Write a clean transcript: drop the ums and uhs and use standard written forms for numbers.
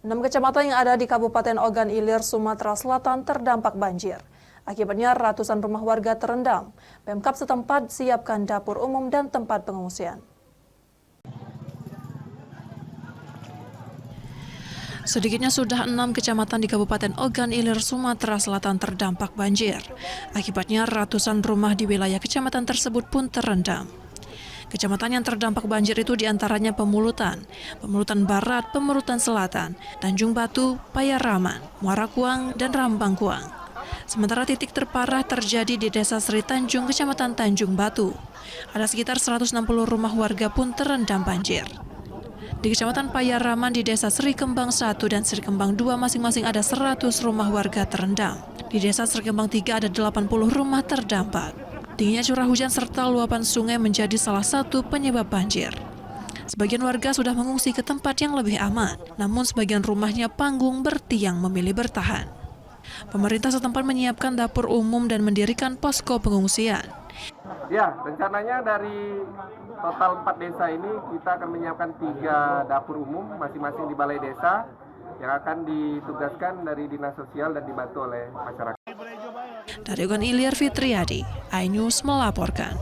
6 kecamatan yang ada di Kabupaten Ogan Ilir, Sumatera Selatan terdampak banjir. Akibatnya ratusan rumah warga terendam. Pemkab setempat siapkan dapur umum dan tempat pengungsian. Sedikitnya sudah 6 kecamatan di Kabupaten Ogan Ilir, Sumatera Selatan terdampak banjir. Akibatnya ratusan rumah di wilayah kecamatan tersebut pun terendam. Kecamatan yang terdampak banjir itu diantaranya Pemulutan, Pemulutan Barat, Pemulutan Selatan, Tanjung Batu, Payaraman, Muara Kuang, dan Rambang Kuang. Sementara titik terparah terjadi di Desa Sri Tanjung, Kecamatan Tanjung Batu. Ada sekitar 160 rumah warga pun terendam banjir. Di Kecamatan Payaraman di Desa Sri Kembang 1 dan Sri Kembang 2 masing-masing ada 100 rumah warga terendam. Di Desa Sri Kembang 3 ada 80 rumah terdampak. Tingginya curah hujan serta luapan sungai menjadi salah satu penyebab banjir. Sebagian warga sudah mengungsi ke tempat yang lebih aman, namun sebagian rumahnya panggung bertiang memilih bertahan. Pemerintah setempat menyiapkan dapur umum dan mendirikan posko pengungsian. Ya, rencananya dari total 4 desa ini kita akan menyiapkan 3 dapur umum masing-masing di balai desa yang akan ditugaskan dari Dinas Sosial dan dibantu oleh masyarakat. Dari Ogan Ilir, Fitriadi, iNews melaporkan.